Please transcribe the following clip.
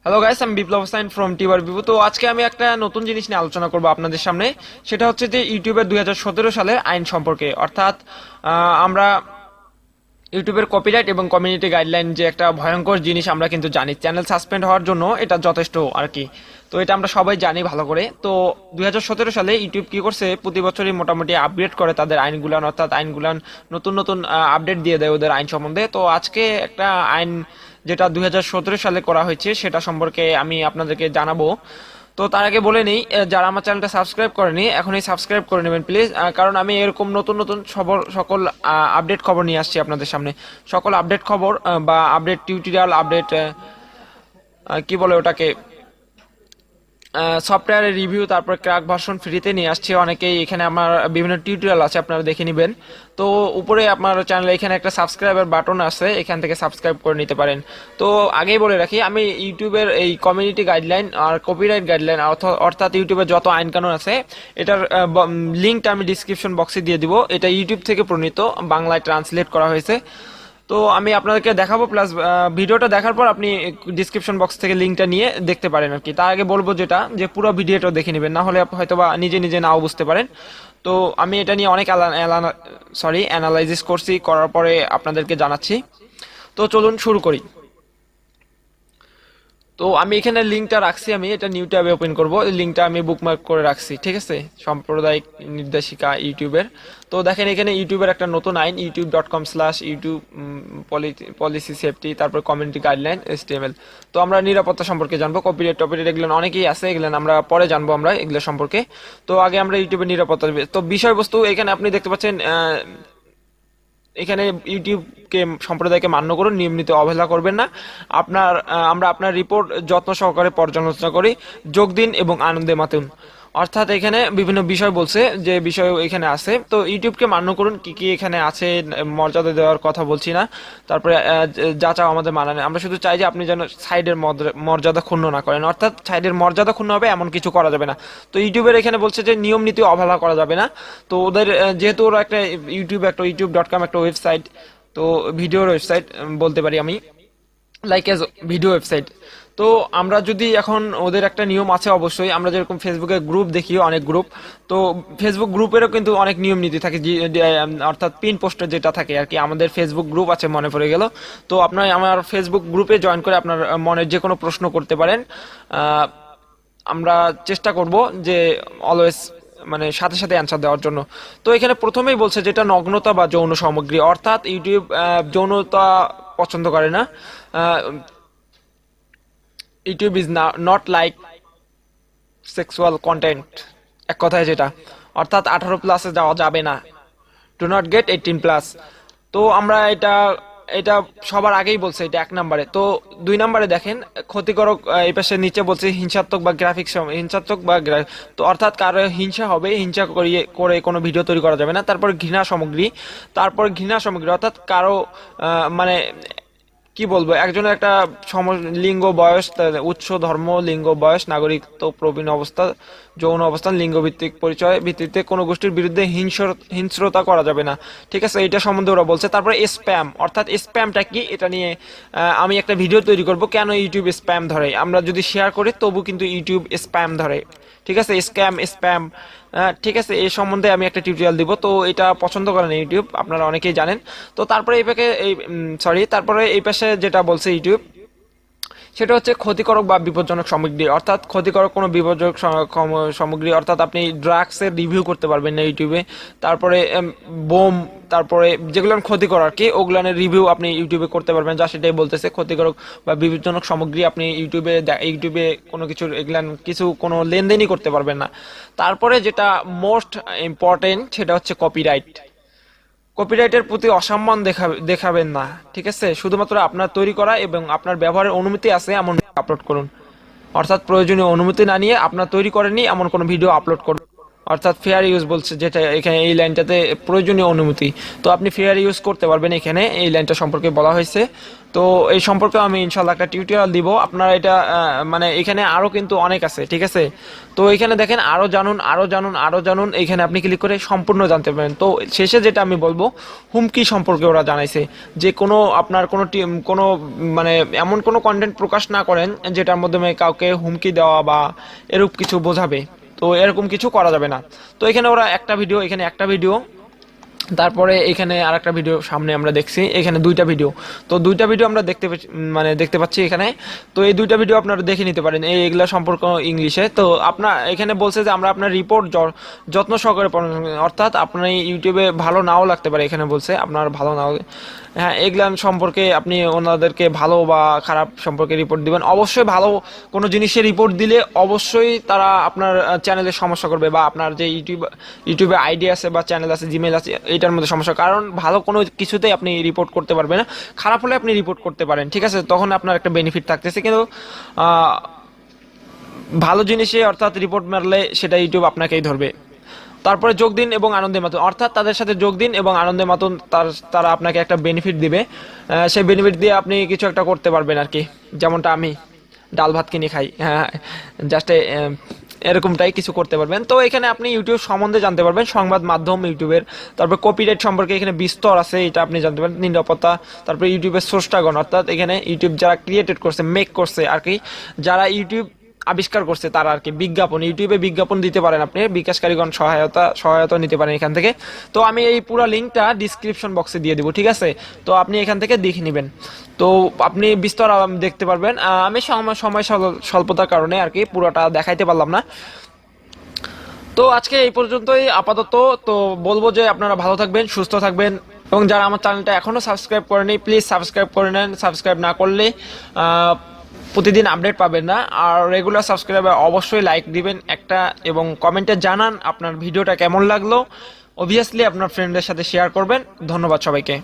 Hello guys, আমি বিপ্লব Hossain from টিভার Vivo. তো আজকে আমি একটা নতুন জিনিস নিয়ে আলোচনা করব আপনাদের সামনে। সেটা হচ্ছে যে ইউটিউবের 2017 সালের আইন সম্পর্কে। অর্থাৎ আমরা ইউটিউবের কপিরাইট এবং কমিউনিটি গাইডলাইন যে একটা ভয়ঙ্কর জিনিস আমরা কিন্তু জানি, চ্যানেল সাসপেন্ড হওয়ার জন্য এটা যথেষ্ট আর কি। তো এটা আমরা সবাই জানি ভালো করে। তো 2017 সালে ইউটিউব কি করছে, প্রতি বছরই মোটামুটি আপডেট করে তাদের আইনগুলান, অর্থাৎ আইনগুলান নতুন নতুন আপডেট দিয়ে দেয় ওদের আইন সম্বন্ধে। তো আজকে একটা আইন যেটা 2017 সালে করা হয়েছে সেটা সম্পর্কে আমি আপনাদেরকে জানাবো। তো তার আগে বলে নিই, যারা আমার চ্যানেলটা সাবস্ক্রাইব করেনি এখনই সাবস্ক্রাইব করে নেবেন প্লিজ, কারণ আমি এরকম নতুন নতুন সকল আপডেট খবর নিয়ে আসছি আপনাদের সামনে। সকল আপডেট খবর বা আপডেট টিউটোরিয়াল, আপডেট কি বলে ওটাকে, সফটওয়্যারের রিভিউ, তারপর ক্র্যাক ভার্সন ফ্রিতে নিয়ে আসছে অনেকেই। এখানে আমার বিভিন্ন টিউটোরিয়াল আছে, আপনারা দেখে নেবেন। তো উপরে আপনার চ্যানেলে এখানে একটা সাবস্ক্রাইবার বাটন আছে, এখান থেকে সাবস্ক্রাইব করে নিতে পারেন। তো আগেই বলে রাখি, আমি ইউটিউবের এই কমিউনিটি গাইডলাইন আর কপিরাইট গাইডলাইন অর্থাৎ ইউটিউবের যত আইন কানুন আছে এটার লিঙ্কটা আমি ডিসক্রিপশন বক্সে দিয়ে দিব। এটা ইউটিউব থেকে প্রণীত, বাংলায় ট্রান্সলেট করা হয়েছে। তো আমি আপনাদেরকে দেখাবো, প্লাস ভিডিওটা দেখার পর আপনি ডিসক্রিপশন বক্স থেকে লিঙ্কটা নিয়ে দেখতে পারেন আর কি। তার আগে বলবো যেটা, যে পুরো ভিডিওটা দেখে নেবেন, না হলে হয়তোবা নিজে নিজে নাও বুঝতে পারেন। তো আমি এটা নিয়ে অনেক অ্যানালাইসিস করছি, করার পরে আপনাদেরকে জানাচ্ছি। তো চলুন শুরু করি। তো আমি এখানে লিঙ্কটা রাখছি, আমি এটা নিউ ট্যাবে ওপেন করব। লিঙ্কটা আমি বুকমার্ক করে রাখছি, ঠিক আছে, সাম্প্রদায়িক নির্দেশিকা ইউটিউবের। তো দেখেন এখানে ইউটিউবের একটা নতুন আইন, youtube.com/youtube পলিসি সেফটি, তারপর কমিউনিটি গাইডলাইন HTML। তো আমরা নিরাপত্তা সম্পর্কে জানবো, কপিরাইট টপিরাইট এগুলো অনেকেই আছে, এগুলো আমরা পরে জানবো আমরা এগুলো সম্পর্কে। তো আগে আমরা ইউটিউবের নিরাপত্তা। তো বিষয়বস্তু এখানে আপনি দেখতে পাচ্ছেন, এখানে ইউটিউবকে সম্প্রদায়কে মান্য করুন, নিয়মিত অবহেলা করবেন না। আমরা আপনার রিপোর্ট যত্ন সহকারে পর্যালোচনা করি, যোগ দিন এবং আনন্দে মাতুন। অর্থাৎ এখানে বিভিন্ন বিষয় বলছে, যে বিষয় এখানে আছে। তো ইউটিউবকে মান্য করুন, কি কি এখানে আছে, মর্যাদা দেওয়ার কথা বলছি না। তারপরে যা চাও আমাদের মানা নেই, আমরা শুধু চাই যে আপনি যেন সাইডের মর্যাদা ক্ষুণ্ণ না করেন, অর্থাৎ সাইডের মর্যাদা ক্ষুণ্ণ হবে এমন কিছু করা যাবে না। তো ইউটিউবের এখানে বলছে যে নিয়ম নীতি অবহেলা করা যাবে না। তো ওদের যেহেতু ওরা একটা youtube.com একটা ওয়েবসাইট, তো ভিডিওর ওয়েবসাইট বলতে পারি আমি, লাইক এজ ভিডিও ওয়েবসাইট। তো আমরা যদি এখন, ওদের একটা নিয়ম আছে অবশ্যই, আমরা যেরকম ফেসবুকে গ্রুপ দেখি অনেক গ্রুপ, তো ফেসবুক গ্রুপেরও কিন্তু অনেক নিয়ম নীতি থাকে, অর্থাৎ পিন পোস্টে যেটা থাকে আর কি। আমাদের ফেসবুক গ্রুপ আছে, মনে পড়ে গেল। তো আপনার আমার ফেসবুক গ্রুপে জয়েন করে আপনার মনের যে কোনো প্রশ্ন করতে পারেন। আমরা চেষ্টা করব যে অলওয়েজ, মানে সাথে সাথে অ্যান্সার দেওয়ার জন্য। তো এখানে প্রথমেই বলছে যেটা নগ্নতা বা যৌন সামগ্রী, অর্থাৎ ইউটিউব যৌনতা পছন্দ করে না। YouTube is not like sexual content, এক কথায় যেটা, অর্থাৎ 18+ যাওয়া যাবে না। Do not get 18+। তো আমরা এটা এটা সবার আগেই বলছে, এটা 1 নম্বরে। তো 2 নম্বরে দেখেন, ক্ষতিকারক, এই পাশে নিচে বলছে হিংসাত্মক বা গ্রাফিক্স, তো অর্থাৎ কারো হিংসা হবে, হিংসা করিয়ে করে কোনো ভিডিও তৈরি করা যাবে না। তারপর ঘৃণা সামগ্রী অর্থাৎ কারো মানে কি বলবো, একজনের একটা লিঙ্গ, বয়স, উৎস, ধর্ম, লিঙ্গ, বয়স, নাগরিকত্ব, প্রবীণ অবস্থা, যৌন অবস্থান, লিঙ্গ ভিত্তিক পরিচয় ভিত্তিতে কোনো গোষ্ঠীর বিরুদ্ধে হিংস্রতা করা যাবে না, ঠিক আছে, এটা সম্বন্ধে ওরা বলছে। তারপরে স্প্যাম, অর্থাৎ স্প্যামটা কি এটা নিয়ে আমি একটা ভিডিও তৈরি করব, কেন ইউটিউব স্প্যাম ধরে। আমরা যদি শেয়ার করি তবু কিন্তু ইউটিউব স্প্যাম ধরে, ঠিক আছে, স্প্যাম। ঠিক আছে, এই সম্বন্ধে আমি একটা টিউটোরিয়াল দিব। তো এটা পছন্দ করেন ইউটিউব, আপনারা অনেকেই জানেন। তো তারপরে তারপরে এই পাশে যেটা বলছে ইউটিউব, সেটা হচ্ছে ক্ষতিকারক বা বিপজ্জনক সামগ্রী, অর্থাৎ ক্ষতিকারক কোনো বিপজ্জনক সামগ্রী, অর্থাৎ আপনি ড্রাগসের রিভিউ করতে পারবেন না ইউটিউবে। তারপরে বোম, তারপরে যেগুলো ক্ষতিকর আর কি, ওগুলানের রিভিউ আপনি ইউটিউবে করতে পারবেন, যা সেটাই বলতেছে। ক্ষতিকারক বা বিপজ্জনক সামগ্রী আপনি ইউটিউবে কোনো কিছু এগুলান কিছু কোনো লেনদেনই করতে পারবেন না। তারপরে যেটা মোস্ট ইম্পর্টেন্ট, সেটা হচ্ছে কপিরাইট। কপিরাইটের প্রতি অসম্মান দেখাবেন না, ঠিক আছে। শুধুমাত্র আপনার তৈরি করা এবং আপনার ব্যবহারের অনুমতি আছে এমন আপলোড করুন, অর্থাৎ প্রয়োজনীয় অনুমতি না নিয়ে আপনার তৈরি করেনি এমন কোনো ভিডিও আপলোড করুন। অর্থাৎ ফেয়ার ইউজ বলছে, যেটা এখানে এই লাইনটাতে প্রয়োজনীয় অনুমতি। তো আপনি ফেয়ার ইউজ করতে পারবেন, এখানে এই লাইনটা সম্পর্কে বলা হয়েছে। তো এই সম্পর্কে আমি ইনশাল্লাহ একটা টিউটোরিয়াল দিব আপনারা। এটা মানে এখানে আরও কিন্তু অনেক আছে, ঠিক আছে। তো এখানে দেখেন আরও জানুন, আরও জানুন, আরও জানুন, এখানে আপনি ক্লিক করে সম্পূর্ণ জানতে পারেন। তো শেষে যেটা আমি বলবো, হুমকি সম্পর্কে ওরা জানাইছে যে কোনো আপনার কোনো কোনো মানে এমন কোনো কন্টেন্ট প্রকাশ না করেন যেটার মাধ্যমে কাউকে হুমকি দেওয়া বা এরূপ কিছু বোঝাবে। তো এরকম কিছু করা যাবে না। তো এখানে ওরা একটা ভিডিও, এখানে একটা ভিডিও, তারপরে এখানে আর একটা ভিডিও সামনে আমরা দেখছি, এখানে দুইটা ভিডিও। তো দুইটা ভিডিও আমরা মানে দেখতে পাচ্ছি এখানে। তো এই দুইটা ভিডিও আপনারা দেখে নিতে পারেন, এইগুলা সম্পর্ক ইংলিশে। তো আপনার এখানে বলছে যে আমরা আপনার রিপোর্ট যত্ন সহকারে পড়াশোনা, অর্থাৎ আপনার ইউটিউবে ভালো নাও লাগতে পারে, এখানে বলছে আপনার ভালো নাও, হ্যাঁ এগুলা সম্পর্কে আপনি ওনাদেরকে ভালো বা খারাপ সম্পর্কে রিপোর্ট দিবেন। অবশ্যই ভালো কোনো জিনিসের রিপোর্ট দিলে অবশ্যই তারা আপনার চ্যানেলের সমস্যা করবে, বা আপনার যে ইউটিউবে আইডি আছে বা চ্যানেল আছে, জিমেল আছে, এইটার মধ্যে সমস্যা। কারণ ভালো কোনো কিছুতেই আপনি রিপোর্ট করতে পারবেন না, খারাপ হলে আপনি রিপোর্ট করতে পারেন, ঠিক আছে, তখন আপনার একটা বেনিফিট থাকতেছে। কিন্তু ভালো জিনিসে অর্থাৎ রিপোর্ট মারলে সেটা ইউটিউব আপনাকেই ধরবে। তারপরে যোগ দিন এবং আনন্দে মাতুন, অর্থাৎ তাদের সাথে যোগ দিন এবং আনন্দে মাতুন, তারা আপনাকে একটা বেনিফিট দিবে। সেই বেনিফিট দিয়ে আপনি কিছু একটা করতে পারবেন আর কি। যেমনটা আমি ডাল ভাত কিনে খাই, হ্যাঁ, জাস্ট এরকমটাই কিছু করতে পারবেন। তো এখানে আপনি ইউটিউব সম্বন্ধে জানতে পারবেন, সংবাদ মাধ্যম ইউটিউবের। তারপর কপিরাইট সম্পর্কে এখানে বিস্তর আছে, এটা আপনি জানতে পারেন, নিরাপত্তা। তারপরে ইউটিউবের স্রষ্টাগণ, অর্থাৎ এখানে ইউটিউব যারা ক্রিয়েটেড করছে, মেক করছে আর কি, যারা ইউটিউব আবিষ্কার করছে তারা আর কি। বিজ্ঞাপন, ইউটিউবে বিজ্ঞাপন দিতে পারেন আপনি, বিকাশকারীগণ সহায়তা নিতে পারেন এখান থেকে। তো আমি এই পুরো লিঙ্কটা ডিসক্রিপশন বক্সে দিয়ে দেবো, ঠিক আছে। তো আপনি এখান থেকে দেখে নেবেন। তো আপনি বিস্তর দেখতে পারবেন। আমি সময় স্বল্পতার কারণে আর কি পুরোটা দেখাইতে পারলাম না। তো আজকে এই পর্যন্তই আপাতত। তো বলবো যে আপনারা ভালো থাকবেন, সুস্থ থাকবেন, এবং যারা আমার চ্যানেলটা এখনও সাবস্ক্রাইব করেনি প্লিজ সাবস্ক্রাইব করে নেন। সাবস্ক্রাইব না করলে প্রতিদিন আপডেট পাবেন না। আর রেগুলার সাবস্ক্রাইবার অবশ্যই লাইক দিবেন একটা, এবং কমেন্টে জানান আপনার ভিডিওটা কেমন লাগলো। অবভিয়াসলি আপনার ফ্রেন্ডদের সাথে শেয়ার করবেন। ধন্যবাদ সবাইকে।